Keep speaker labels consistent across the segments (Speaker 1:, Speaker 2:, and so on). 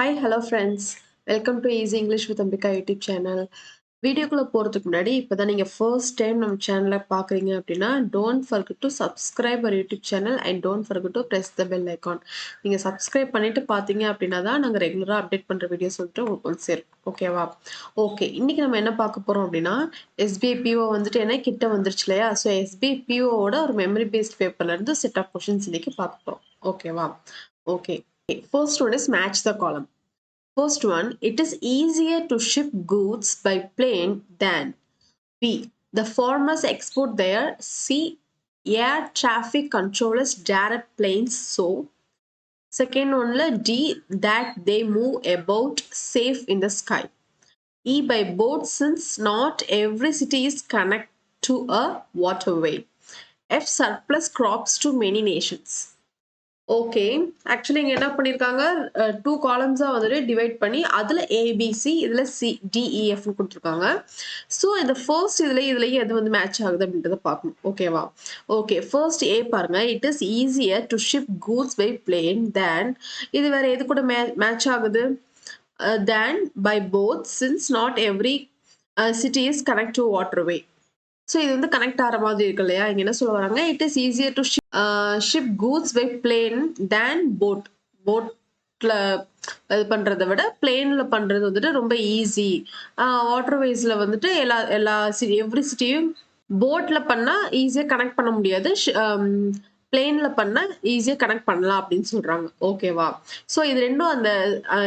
Speaker 1: Hi, hello friends. Welcome to Easy English with Ambika YouTube channel. வீடியோக்குள்ள போறதுக்கு முன்னாடி இப்பதான் நீங்க ஃபர்ஸ்ட் டைம் நம்ம சேனலை பாக்குறீங்க அப்படின்னா don't forget to subscribe our YouTube channel and don't forget to press the bell icon. நீங்க subscribe பண்ணிட்டு பாத்தீங்க அப்படின்னா தான் நாங்க ரெகுலரா அப்டேட் பண்ற வீடியோஸ் வந்துட்டு உங்களுக்கு சேரும். ஓகேவா? ஓகே, இன்னைக்கு நம்ம என்ன பார்க்க போறோம் அப்படின்னா SBI PO வந்துட்டு என்ன கிட்ட வந்துருச்சு இல்லையா? ஸோ SBI PO ஓட ஒரு மெமரி பேஸ்ட் பேப்பர்ல இருந்து செட் ஆஃப் கொஸ்டின்ஸ் இன்னைக்கு பார்க்க போறோம். ஓகேவா? Okay, first one is match the column. First one, it is easier to ship goods by plane than B. The farmers export their C. Air traffic controllers direct planes so. Second one, D. That they move about safe in the sky. E. By boat since not every city is connected to a waterway. F. Surplus crops to many nations. Okay, actually இங்க என்ன பண்ணிருக்காங்க, 2 காலம்ஸா வந்துட்டு divide பண்ணி அதுல ABC இதுல CDEF கொடுத்துருக்காங்க. So இந்த first இதுலயும் எது வந்து மேட்ச் ஆகுது அப்படின்றத பார்க்கணும். ஓகேவா? ஓகே, ஃபர்ஸ்ட் ஏ பாருங்க, it is easier to ship goods by plane than, இது வேற எது கூட மேட்ச் ஆகுது, than by boat since not every city is connect to waterway. So இது வந்து கனெக்ட் ஆகிற மாதிரி இருக்கு இல்லையா? இங்க என்ன சொல்ல வராங்க, it is easier to ship goods by plane than boat. போட்ல இது பண்றதை விட பிளேன்ல பண்றது வந்துட்டு ரொம்ப ஈஸி. வாட்டர்வேஸ்ல வந்துட்டு எல்லா எவ்ரி சிட்டியும் போட்ல பண்ணா ஈஸியா கனெக்ட் பண்ண முடியாது, பிளேன்ல பண்ணா ஈஸியா கனெக்ட் பண்ணலாம் அப்படின்னு சொல்றாங்க. ஓகேவா? ஸோ இது ரெண்டும் அந்த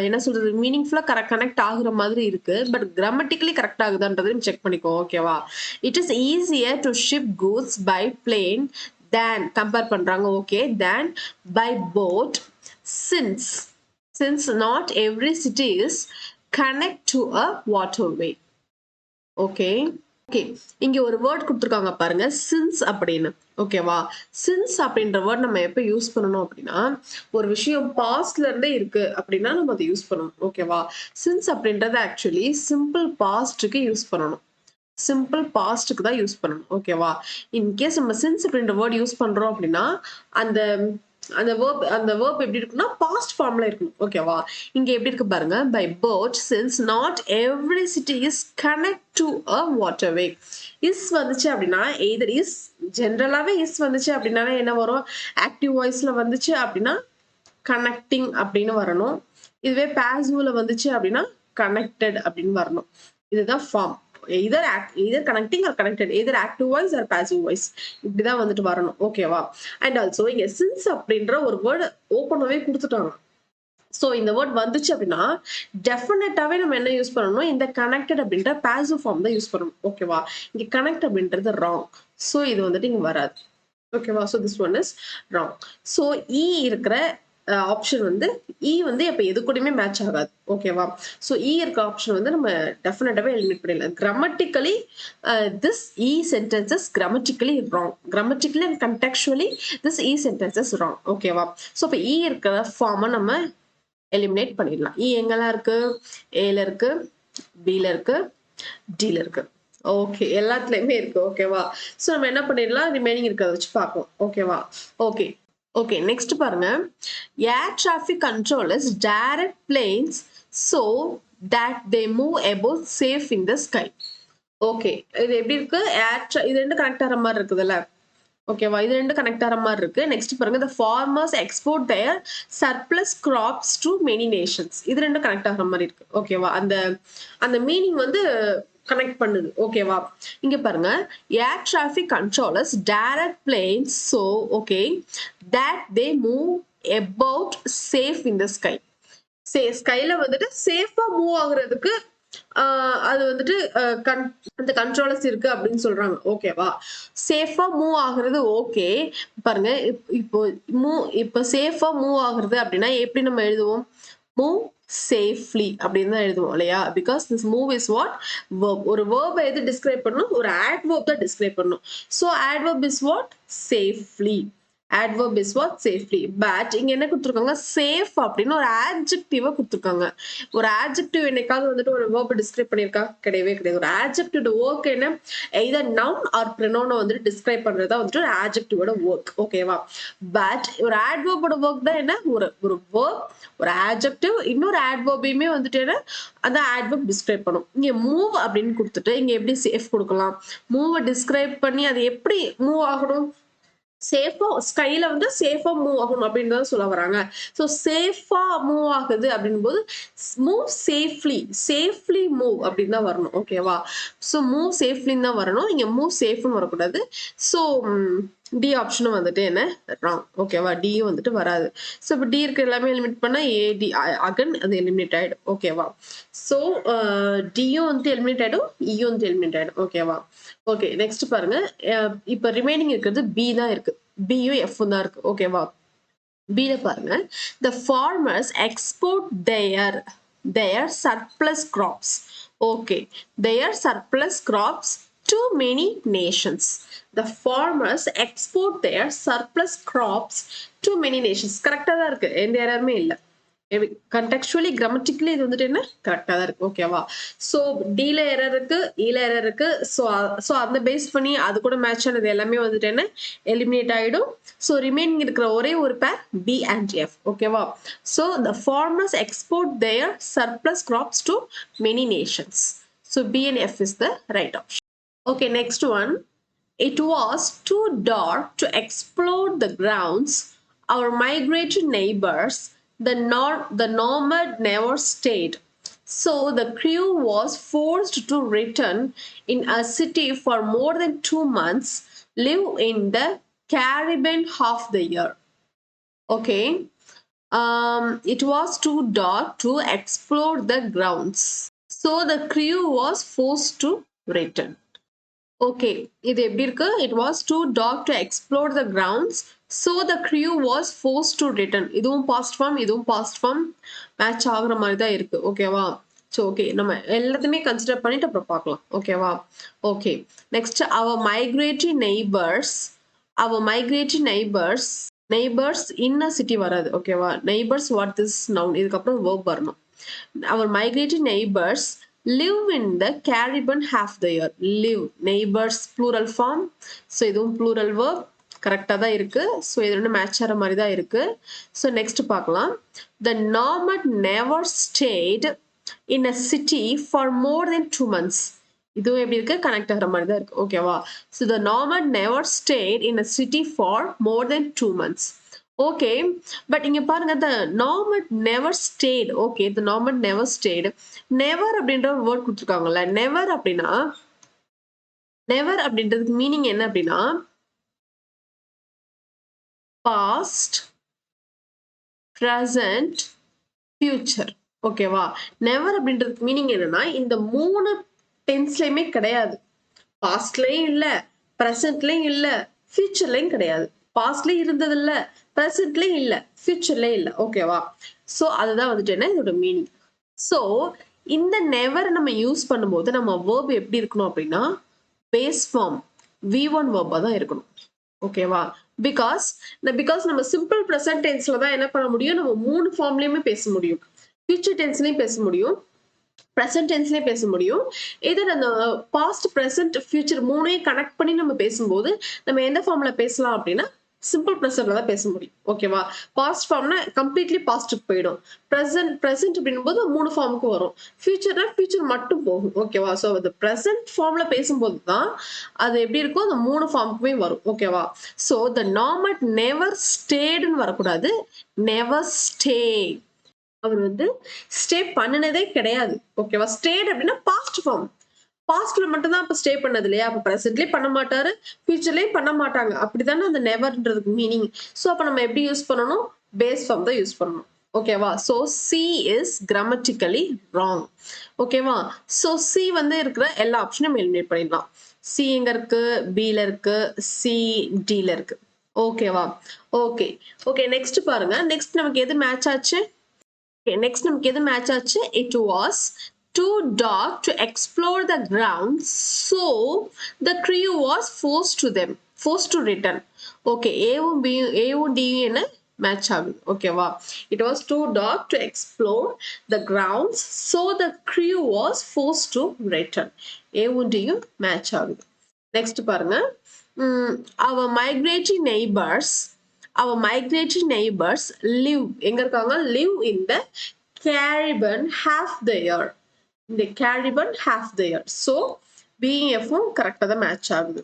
Speaker 1: என்ன சொல்றது மீனிங்ஃபுல்லா கனெக்ட் ஆகுற மாதிரி இருக்கு, பட் கிராமட்டிக்கலி கரெக்ட் ஆகுதான்றதையும் செக் பண்ணிக்கோ. ஓகேவா? It is easier to ship goods by plane than compare பண்றாங்க. Okay, than by boat since not every city is connect to a waterway. Okay okay, இங்க ஒரு வேர்ட் கொடுத்துருக்காங்க பாருங்க, சின்ஸ் அப்படின்னு. ஓகேவா? சின்ஸ் அப்படின்ற வேர்ட் நம்ம எப்ப யூஸ் பண்ணணும் அப்படின்னா, ஒரு விஷயம் பாஸ்ட்ல இருந்தே இருக்கு அப்படின்னா நம்ம அதை யூஸ் பண்ணணும். ஓகேவா? சின்ஸ் அப்படின்றத ஆக்சுவலி சிம்பிள் பாஸ்டுக்கு யூஸ் பண்ணணும். சிம்பிள் பாஸ்டுக்கு தான் யூஸ் பண்ணணும். ஓகேவா? இன்கேஸ் நம்ம சின்ஸ் அப்படின்ற வேர்ட் யூஸ் பண்றோம் அப்படின்னா அந்த வேர்ப் எப்படி இருக்குன்னா பாஸ்ட் ஃபார்ம்ல இருக்கணும். ஓகேவா? இங்க எப்படி இருக்கு பாருங்க, by boat since not every city is connect to a waterway. Is வந்துச்சு அப்படின்னா எய்தர் இஸ், ஜென்ரலாவே இஸ் வந்துச்சு அப்படின்னாலே என்ன வரும், ஆக்டிவ் வாய்ஸ்ல வந்துச்சு அப்படின்னா கனெக்டிங் அப்படின்னு வரணும். இதுவே பாசிவ்ல வந்துச்சு அப்படின்னா கனெக்டட் அப்படின்னு வரணும். இதுதான் form. either connecting or connected, either active voice or passive voice, இப்படிதான் வந்துட்டு வரணும். ஓகேவா? அண்ட் ஆல்சோ இங்க சின்ஸ் அப்படின்ற ஒரு வேர்டு ஓப்பனாவே கொடுத்துட்டாங்க. ஸோ இந்த வேர்ட் வந்துச்சு அப்படின்னா டெஃபினட்டாவே நம்ம என்ன யூஸ் பண்ணணும், இந்த கனெக்டட் அப்படின்ற பாசிவ் ஃபார்ம் தான் யூஸ் பண்ணணும். ஓகேவா? இங்க கனெக்ட் அப்படின்றது ராங். ஸோ இது வந்துட்டு இங்க வராது. ஓகேவா? So this one is wrong. So இ இருக்கிற ஆப்ஷன் வந்து இ வந்து இப்ப எது கூடயுமே மேட்ச் ஆகாது. ஓகேவா? ஸோ இ இருக்க ஆப்ஷன் வந்து நம்ம டெஃபினட்டாவே எலிமினேட் பண்ணிடலாம். கிராமட்டிக்கலி திஸ் இ sentences grammatically wrong. Grammatically and contextually this இ சென்டென்சஸ் ராங். ஓகேவா? ஸோ இப்போ இ இருக்கிற ஃபார்மை நம்ம எலிமினேட் பண்ணிடலாம். இ எங்கெல்லாம் இருக்கு, ஏல இருக்கு, பில இருக்கு, டில இருக்கு. ஓகே, எல்லாத்துலயுமே இருக்கு. ஓகேவா? ஸோ நம்ம என்ன பண்ணிடலாம், ரிமைனிங் இருக்கிறத வச்சு பார்ப்போம். ஓகேவா? ஓகே ஓகே, நெக்ஸ்ட் பாருங்க, air traffic controllers direct planes so that they move above safe in the sky. Okay, இது எப்படி இருக்கு, இது ரெண்டு கனெக்ட் ஆகிற மாதிரி இருக்குதுல்ல. ஓகேவா? இது ரெண்டு கனெக்ட் ஆகிற மாதிரி இருக்கு. நெக்ஸ்ட் பாருங்க, the farmers export their surplus crops to many nations. இது ரெண்டு கனெக்ட் ஆகிற மாதிரி இருக்கு. ஓகேவா? அந்த மீனிங் வந்து கனெக்ட் பண்ணுது. ஓகேவா? இங்க பாருங்க, air traffic controllers direct planes so okay that they move about safe in the sky. ஸ்கைல வந்துட்டு சேஃபா மூவ் ஆகுறதுக்கு அது வந்துட்டு அந்த கண்ட்ரோலர்ஸ் இருக்கு அப்படின்னு சொல்றாங்க. ஓகேவா? சேஃபா மூவ் ஆகுறது. ஓகே, பாருங்க, இப்போ சேஃபா மூவ் ஆகுறது அப்படின்னா எப்படி நம்ம எழுதுவோம், மூவ் சேஃப்லி அப்படின்னு தான் எழுதுவோம் இல்லையா? Because this move is what, verb. ஒரு வெர்பை எது டிஸ்கிரைப் பண்ணணும், ஒரு ஆட்வெர்ப் தான் டிஸ்கிரைப் பண்ணணும். So adverb is what, safely. adverb is what? Safely. But இங்க என்ன கொடுத்திருக்காங்க? Safe அப்படின்னு ஒரு adjective கொடுத்திருக்காங்க. ஒரு adjective என்னைக்காவது வந்துட்டு ஒரு verb describe பண்ணிருக்கா? கிடையவே கிடையாது. ஒரு adjective work என்ன? either noun or pronoun வந்துட்டு describe பண்றதா வந்துட்டு ஒரு adjective ஓட work. ஓகேவா? But ஒரு adverb ஓட work தான் என்ன? ஒரு verb, ஒரு adjective, இன்னொரு adverbயுமே வந்துட்டு என்ன? அந்த adverb describe பண்ணும். இங்க move அப்படின்னு கொடுத்துட்டு இங்க எப்படி safe கொடுக்கலாம்? move describe பண்ணி அது எப்படி move ஆகணும்? சேஃபா ஸ்கைல வந்து சேஃபா மூவ் ஆகணும் அப்படின்னு தான் சொல்ல வராங்க. ஸோ சேஃபா மூவ் ஆகுது அப்படின் போது மூவ் சேஃப்லி மூவ் அப்படின்னு தான் வரணும். ஓகேவா? ஸோ மூவ் சேஃப்லின்னு தான் வரணும். இங்க மூவ் சேஃப்னு வரக்கூடாது. ஸோ டி ஆப்ஷனும் வந்துட்டு என்ன ராங். ஓகேவா? டியும் வந்துட்டு வராது. ஸோ இப்போ டி இருக்க எல்லாமே எலிமினேட் பண்ணா ஏடி அகன் அது எலிமினேட் ஆயிடும். ஓகேவா? ஸோ டியும் வந்துட்டு எலிமினேட் ஆயிடும், இயும் வந்து எலிமினேட் ஆயிடும். ஓகேவா? ஓகே, நெக்ஸ்ட் பாருங்க. இப்போ ரிமைனிங் இருக்கிறது பி தான் இருக்கு. பியும் எஃப் தான் இருக்கு. ஓகேவா? பில பாருங்க. The farmers export their surplus crops. Okay, their surplus crops to many nations. The farmers export their surplus crops to many nations. கரெக்டா தான் இருக்கு, எந்த எரருமே இல்லை. contextually grammatically இது வந்துட்டு என்ன கரெக்டா தான் இருக்கு. ஓகேவா? சோ டில எரர் இருக்கு, ஈல எரர் இருக்கு. சோ அந்த பேஸ் பண்ணி அது கூட மேட்ச் ஆனது எல்லாமே வந்துட்டு என்ன எலிமினேட் ஆயிடும். சோ ரிமைனிங் இருக்கிற ஒரே ஒரு பேர் பி அண்ட் எஃப். ஓகேவா? So the farmers export their surplus crops to many nations. So B and F is the right option. Okay, next one. It was too dark to explore the grounds. Our migratory neighbors, the nomad never stayed. So the crew was forced to return in a city for more than 2 months, live in the Caribbean half the year. Okay. It was too dark to explore the grounds. So the crew was forced to return. Okay, இது எப்படி இருக்கு? It was too dark to explore the grounds, so the crew was force to return. இதுவும் past form, இதுவும் past form match ஆகுற மாதிரி தான் இருக்கு. ஓகேவா? ஸோ ஓகே, நம்ம எல்லாத்தையுமே கன்சிடர் பண்ணிட்டு அப்புறம் பார்க்கலாம். ஓகேவா? Okay, next our migratory neighbours இன்ன சிட்டி வராது. ஓகேவா? நெய்பர்ஸ் வாட் திஸ் நவுன், இதுக்கப்புறம் வேர்ப் வரணும். Our migratory neighbours live in the Caribbean half the year. Live, neighbors plural form. So இதுவும் plural verb. கரெக்டா தான் இருக்கு. ஸோ இது ரெண்டு மேட்ச் ஆகிற மாதிரி தான் இருக்கு. ஸோ நெக்ஸ்ட் பார்க்கலாம். The nomad never stayed in a city for more than 2 months. இதுவும் எப்படி இருக்கு? கனெக்ட் ஆகிற மாதிரி தான் இருக்கு. ஓகேவா? So the nomad never stayed in a city for more than 2 months. Okay, but இங்க பாருங்க, the nomad never stayed. Okay, the nomad never stayed. never அப்படின்ற ஒரு வேர்ட் கொடுத்துருக்காங்கல்ல. never அப்படின்றதுக்கு மீனிங் என்ன அப்படின்னா past, present, future. ஓகேவா? never அப்படின்றதுக்கு meaning என்னன்னா இந்த 3 டென்ஸ்லயுமே கிடையாது. பாஸ்ட்லயும் இல்ல, பிரசன்ட்லயும் இல்ல, ஃபியூச்சர்லயும் கிடையாது. பாஸ்ட்லயும் இருந்தது இல்ல, பிரசன்ட்லயும் இல்ல, ஃபியூச்சர்லயும் இல்ல. ஓகேவா? சோ அதுதான் வந்துட்டு என்ன இதோட மீனிங். சோ இந்த நெவர் நம்ம யூஸ் பண்ணும்போது நம்ம வேர்ப் எப்படி இருக்கணும் அப்படின்னா பேஸ் ஃபார்ம் V1 வேர்பா தான் இருக்கணும். ஓகேவா? பிகாஸ் நம்ம சிம்பிள் பிரசன்ட் டென்ஸ்ல தான் என்ன பண்ண முடியும், நம்ம 3 ஃபார்ம்லயுமே பேச முடியும். ஃபியூச்சர் டென்ஸ்லயும் பேச முடியும், பிரசன்ட் டென்ஸ்லயே பேச முடியும். இதர் அந்த பாஸ்ட், பிரசன்ட், ஃபியூச்சர் மூணையும் கனெக்ட் பண்ணி நம்ம பேசும்போது நம்ம எந்த ஃபார்ம்ல பேசலாம் அப்படின்னா சிம்பிள் பிரசன்ட்ல தான் பேச முடியும். ஓகேவா? பாஸ்ட் ஃபார்ம்னா கம்ப்ளீட்லி பாஸ்ட்டுக்கு போயிடும். பிரசன்ட் அப்படின்னும் போது 3 ஃபார்முக்கு வரும். ஃபியூச்சர்னா ஃபியூச்சர் மட்டும் போகும். ஓகேவா? ஸோ அது பிரசன்ட் ஃபார்ம்ல பேசும்போது தான் அது எப்படி இருக்கும், அந்த 3 ஃபார்முக்குமே வரும். ஓகேவா? ஸோ த நாமட் நெவர் ஸ்டேடுன்னு வரக்கூடாது, நெவர் ஸ்டே. அவர் வந்து ஸ்டே பண்ணினதே கிடையாது. ஓகேவா? ஸ்டேட் அப்படின்னா பாஸ்ட் ஃபார்ம். பாஸ்ட்ல மட்டும் தான் அப்ப ஸ்டே பண்ணது இல்லையா? அப்ப பிரசன்ட்லயும் பண்ண மாட்டாரு, ஃபியூச்சர்லயும் பண்ண மாட்டாங்க. அப்படித்தானே அந்த நெவர்ன்றதுக்கு மீனிங். சோ அப்ப நம்ம எப்படி யூஸ் பண்ணணும்? பேஸ் ஃபார்ம் தான் யூஸ் பண்ணணும். ஓகேவா? So C is grammatically wrong. ஓகேவா? சோ சி வந்து இருக்கிற எல்லா ஆப்ஷனும் எலிமினேட் பண்ணிடலாம். சி எங்க இருக்கு? பில இருக்கு, சி டில இருக்கு. ஓகேவா? ஓகே ஓகே, நெக்ஸ்ட் பாருங்க. நெக்ஸ்ட் நமக்கு எது மேட்ச் ஆச்சு? நெக்ஸ்ட் நமக்கு எது மேட்ச் ஆச்சு? It was too dark to explore the ground, so the crew was forced forced to return. Okay, A-வும் D-யும் என்ன match ஆகுது. ஓகேவா? It was too dark to explore the grounds, so the crew was forced to return. A-வும் D-யும் match ஆகுது. Next பாருங்க. Our migratory neighbors live எங்க இருக்காங்க? Live in the Caribbean half the year. In the Caribbean half the year. So BF-வும் correct ah match ஆகுது.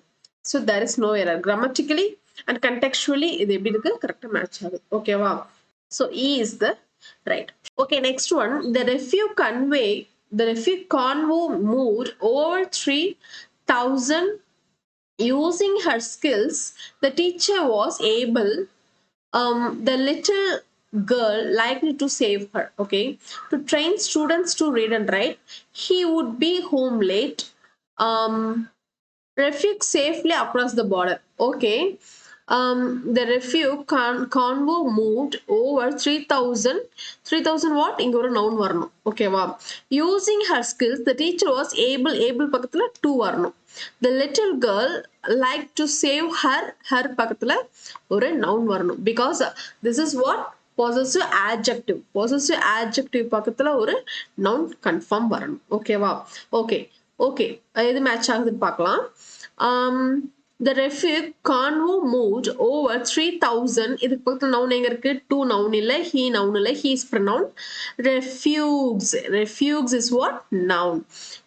Speaker 1: So there is no error. Grammatically and contextually இது எப்படி இருக்கு? correct match ஆகுது. ஓகேவா? So E is the right. Okay, next one. The refugee convoy moved over 3,000. Using her skills, the teacher was able, the little girl likely to save her, okay, to train students to read and write. He would be home late. Refuge safely across the border. Okay. The refuge convoy moved over 3,000. 3,000 what? இங்க ஒரு noun வரணும். ஓகேவா? Using her skills, the teacher was able பக்கத்துல to வரணும். The little girl liked to save her பக்கத்துல ஒரு noun வரணும். Because this is what? Possessive adjective. Possessive adjective பக்கத்துல ஒரு noun confirm வரணும். ஓகேவா? Okay. இது மேட்ச் ஆகுதுன்னு பார்க்கலாம். The refugee convoy moved over 3,000. இதுக்கு பக்கத்துல noun எங்க இருக்கு? To noun இல்ல, he noun இல்ல, he is pronoun. Refuge is what? Noun.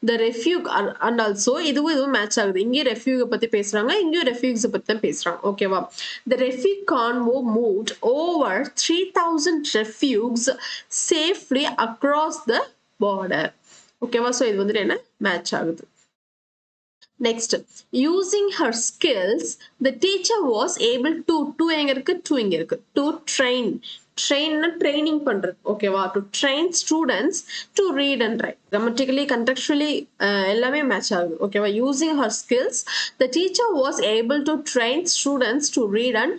Speaker 1: The refuge and also இதுவும் மேட்ச் ஆகுது. இங்கே refuge பத்தி பேசுறாங்க, இங்கே refuge பத்தி தான் பேசுறாங்க. ஓகேவா? The refugee convoy moved over 3,000 refugees safely across the border. ஓகேவா? So இது வந்துட்டு என்ன மேட்ச் ஆகுது. Next, using her skills, the teacher was able to training பண்றது. ஓகேவா? To train students to read and write. Grammatically, contextually எல்லாமே match ஆகுது. ஓகேவா? Using her skills, the teacher was able to train students to read and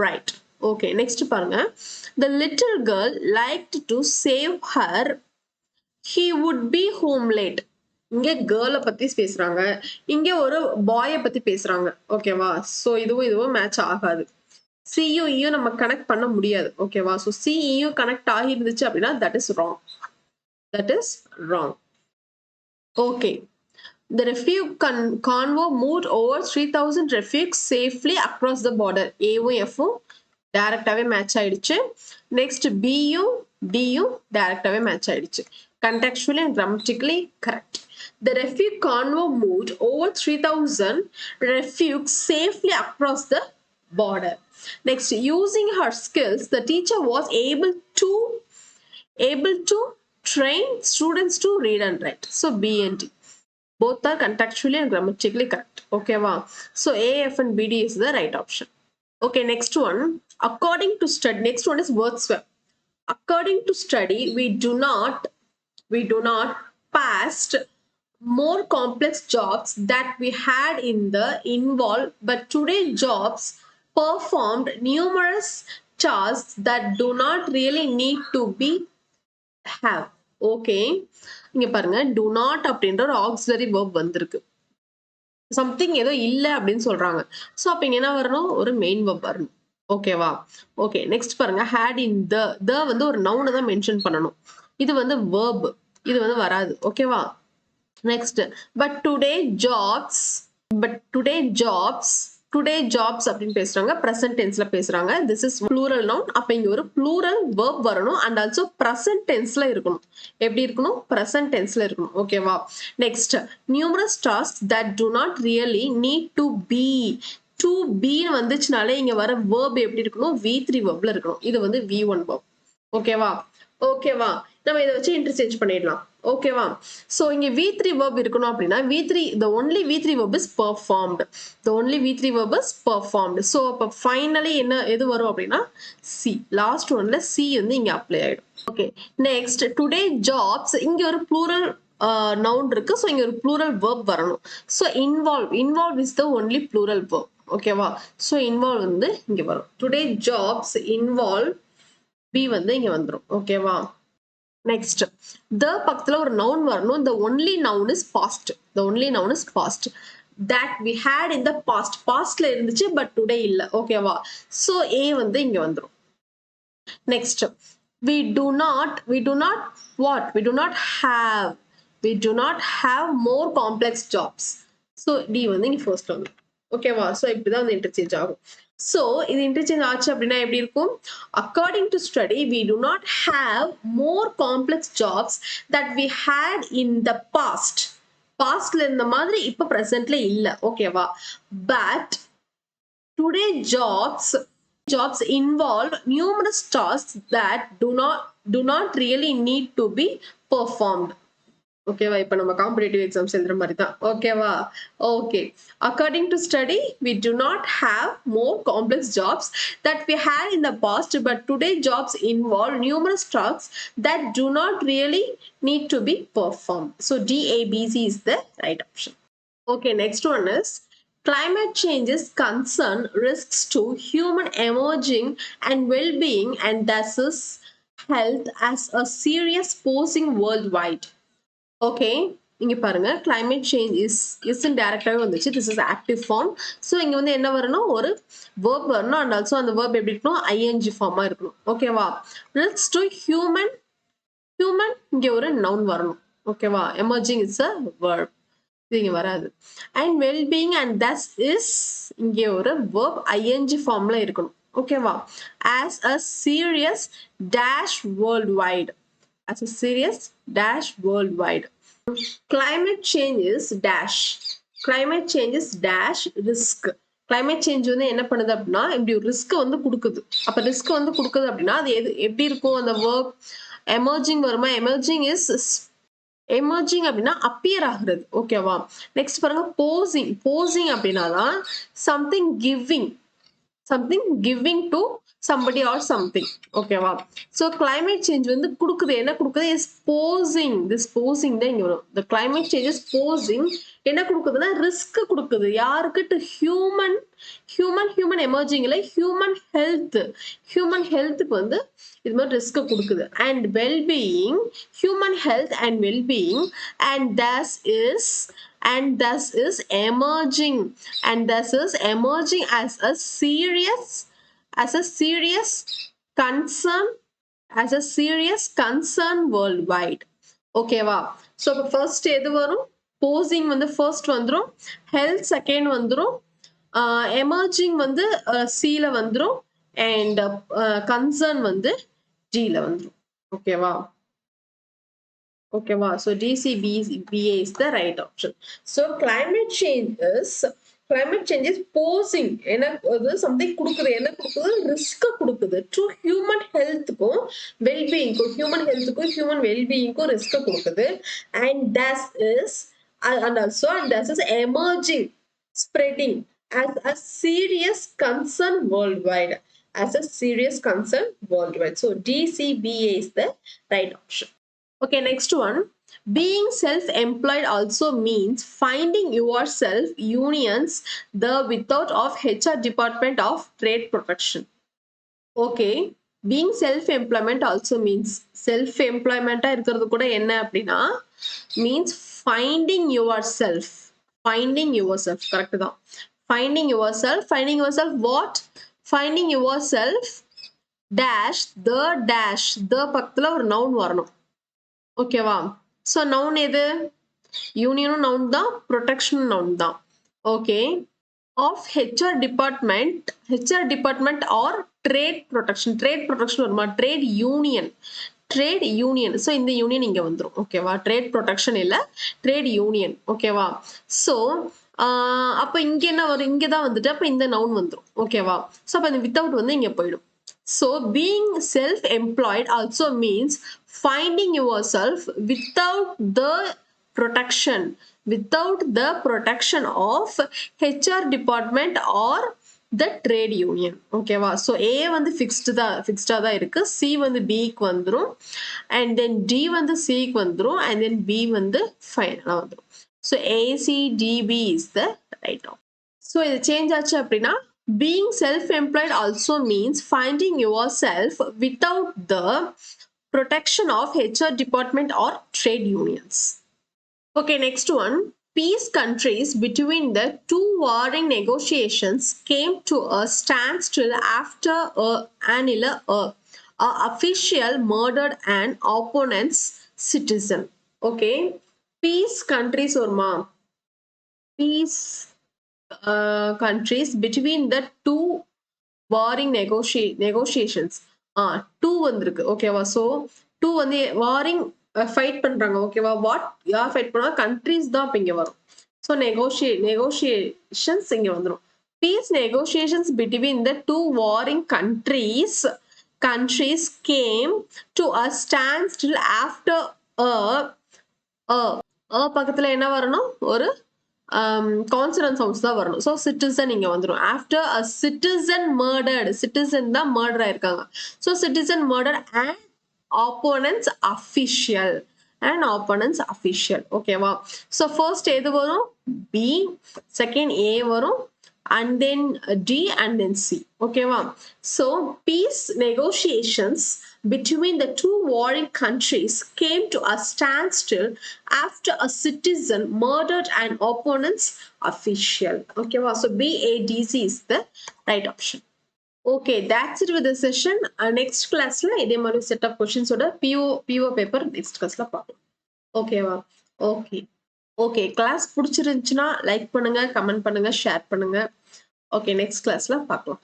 Speaker 1: write. Okay, next பாருங்க. The little girl liked to save her. He would be home late. இங்க கேர்ளை பத்தி பேசுறாங்க, இங்க ஒரு பாயை பத்தி பேசுறாங்க. ஓகேவா? சோ இதுவும் மேட்ச் ஆகாது. சியும் நம்ம கனெக்ட் பண்ண முடியாது. ஓகேவா? சோ சியும் கனெக்ட் ஆகி இருந்துச்சு அப்படின்னா that is wrong. Okay. The refugee convoy moved over 3,000 refugees safely across the border. A-வும் F-வும் டைரக்டாவே மேட்ச் ஆயிடுச்சு. நெக்ஸ்ட் B-யும் D-யும் டைரக்டாவே மேட்ச் ஆயிடுச்சு. Contextually and grammatically correct. The refugee convoy moved over 3,000 refugees safely across the border. Next, using her skills, the teacher was able to train students to read and write. So B and D. Both are contextually and grammatically correct. Okay, wow. So A, F and B, D is the right option. Okay, next one. According to study, next one is word swap. According to study, we do not past more complex jobs that we had in the involved, but today jobs performed numerous tasks that do not really need to be have. Okay, இங்க பாருங்க, do not அப்படின்ற ஒரு auxiliary verb வந்திருக்கு. Something ஏதோ இல்ல அப்படின்னு சொல்றாங்க. So அப்ப இங்க என்ன வரணும்? ஒரு மெயின் verb வரணும். ஓகேவா? ஓகே, நெக்ஸ்ட் பாருங்க. had in the வந்து ஒரு noun தான் மென்ஷன் பண்ணணும். இது வந்து verb, இது வந்து வராது. ஓகேவா? Next, but today jobs அப்படின்னு பேசுறாங்க, present tenseல பேசுறாங்க. This is plural noun. அப்ப இங்க ஒரு plural verb வரணும் and also present tenseல இருக்கணும். எப்படி இருக்கணும்? present tenseல இருக்கணும். ஓகேவா? Next, numerous tasks that do not really need to be வந்துச்சுனாலே இங்க வர verb எப்படி இருக்கணும்? V3 verbல இருக்கணும். இது வந்து V1 verb. ஓகேவா? நம்ம இதை வச்சு இன்டர்சேஞ்ச் பண்ணிடலாம். ஓகேவா? சோ இங்க V3 verb இருக்கணும் அப்படின்னா the only V3 verb is performed. So அப்ப ஃபைனலி எது வரும் அப்படின்னா C. லாஸ்ட் ஒன்ல C வந்து இங்க அப்ளை ஆயிடும். ஓகே, நெக்ஸ்ட் டுடே ஜாப்ஸ், இங்க ஒரு ப்ளூரல் நவுன் இருக்கு. சோ இங்க ஒரு ப்ளூரல் verb வரணும். So involve is the only plural verb. ஓகேவா? சோ involve வந்து இங்க வரும். டுடே ஜாப்ஸ் involve B வந்து இங்க வந்துரும். ஓகேவா? நெக்ஸ்ட் the பக்கத்துல ஒரு noun வரணும். the only noun is past. that we had in the past. Pastல இருந்துச்சு but today இல்ல. ஓகேவா? So A வந்து இங்க வந்துரும். Next, we do not what? We do not have more complex jobs. So D வந்து இங்க first வந்துரும். ஓகேவா? So இப்படிதான் வந்து interchange ஆகும். So இது interchange ஆச்சு அப்படின்னா எப்படி இருக்கும்? According to study, we do not have more complex jobs that we had in the past. Pastல இருந்த மாதிரி இப்ப presentல இல்ல. ஓகேவா? But today jobs involve numerous tasks that do not really need to be performed. ஓகேவா? இப்ப நம்ம காம்படிட்டிவ் எக்ஸாம்ஸ் எழுதுற மாதிரி தான். ஓகேவா? Okay. According to study, we do not have more complex jobs that we had in the past, but today jobs involve numerous tasks that do not really need to be performed. So DABC is the right option. Okay, next one is climate change's concern risks to human emerging and well-being and thus is health as a serious posing worldwide. Okay, இங்க பாருங்க climate change is in directly வந்துச்சு. This is active form. So இங்க வந்து என்ன வரணும்? ஒரு verb வரணும் and also அந்த verb எப்படி இருக்கணும்? ing form-ஆ இருக்கணும். ஓகேவா? Risks to human இங்க ஒரு noun வரணும். ஓகேவா? Emerging is a verb. இங்க வராது. And well-being and thus is இங்க ஒரு verb ing formல இருக்கணும். ஓகேவா? As a serious dash worldwide. As a serious dash worldwide. Climate change is dash. Climate change is dash risk. Climate change வந்து என்ன பண்ணுது அப்படின்னா இப்படி ஒரு ரிஸ்க் வந்து கொடுக்குது. அப்ப ரிஸ்க் வந்து கொடுக்குது அப்படின்னா அது எப்படி இருக்கும்? அந்த verb emerging வருமா? எமர்ஜிங் அப்படின்னா அப்பியர் ஆகுறது. ஓகேவா? நெக்ஸ்ட் பாருங்க போசிங் அப்படின்னா தான் something giving to somebody or something. ஓகேவா? so climate change வந்து குடுக்குது. என்ன குடுக்குது? is posing. this posing தான் இங்க வரும். the climate change is posing என்ன குடுக்குதுன்னா ரிஸ்க் குடுக்குது. யாருக்கு? to human emerging இல்ல human healthக்கு வந்து இது மாதிரி ரிஸ்க் கொடுக்குது. and well-being, human health and well-being and thus is emerging as a serious concern worldwide. ஓகேவா? so first எது வரும்? posing வந்து first வந்துரும், health second வந்துரும், emerging வந்து C-ல வந்துரும் and concern வந்து G-ல வந்துரும். ஓகேவா? so DCBA is the right option. so climate change is posing something கொடுக்குது. என்ன கொடுக்குது? ரிஸ்க் கொடுக்குது to human healthக்கும் human well-beingக்கும் ரிஸ்க் கொடுக்குது. and thus is emerging, spreading as a serious concern worldwide. so DCBA is the right option. Okay, next one. Being self-employed also means finding yourself unions the without of HR Department of Trade Protection. Okay, being self-employment also means self-employment இருக்கிறது கூட என்ன அப்படின்னா means finding yourself. correct தான். finding yourself what? finding yourself dash the பக்கத்துல ஒரு noun வரணும். ஓகேவா? so noun எது? யூனியனும் noun தான், ப்ரொடெக்ஷனும் noun தான். Okay, of HR department or trade protection வருமா? trade union. so இந்த யூனியன் இங்க வந்துரும். ஓகேவா? trade protection இல்ல, trade union. ஓகேவா? so அப்ப இங்க என்ன வரும்? இங்க தான் வந்துட்டு அப்ப இந்த noun வந்துரும். ஓகேவா? so அப்ப இந்த without வந்து இங்க போயிடும். so being self-employed also means finding yourself without the protection of HR department or the trade union. ஓகேவா? so A வந்து ஃபிக்ஸ்டா தான் இருக்கு, C வந்து B க்கு வந்துரும் and then D வந்து C க்கு வந்துரும் and then B வந்து ஃபைனலா வந்துரும். so ACDB is the right option. so இது சேஞ்ச் ஆச்சு அப்படின்னா being self-employed also means finding yourself without the protection of HR department or trade unions. Okay, next one. peace countries between the two warring negotiations came to a standstill after a official murdered an opponent's citizen. Okay, peace countries or ma peace countries between the two warring negotiations. Two வந்திருக்கு ஓகேவா. So two வந்து worrying fight பண்றாங்க ஓகேவா. What யார் fight பண்ணா countries தான் இப்போ இங்க வரும். ஸோ நெகோஷியேஷன்ஸ் இங்க வந்துடும். Peace negotiations between the two warring countries came to a standstill after பக்கத்துல என்ன வரணும், ஒரு கான்சனன்ட் சவுண்ட்ஸ் தான் வரணும். ஸோ சிட்டிசன் இங்க வந்துடும். ஆஃப்டர் அ சிட்டிசன் மர்டர்டு, சிட்டிசன் தான் மர்டர் ஆயிருக்காங்க. So citizen murder and opponents official ஓகேவா. ஸோ ஃபர்ஸ்ட் எது வரும், பி, செகண்ட் ஏ வரும், and then D and then C. Okay, wow. So peace negotiations between the two warring countries came to a standstill after a citizen murdered an opponent's official. Okay, wow. So BADC is the right option. Okay, that's it with the session. Next class la idhe mari set of questions oda PO paper next class la paakalam. Okay, wow. Okay, class பிடிச்சிருந்துச்சுன்னா like பண்ணுங்க, comment பண்ணுங்க, share பண்ணுங்க. Okay, next கிளாஸ்ல பார்க்கலாம்.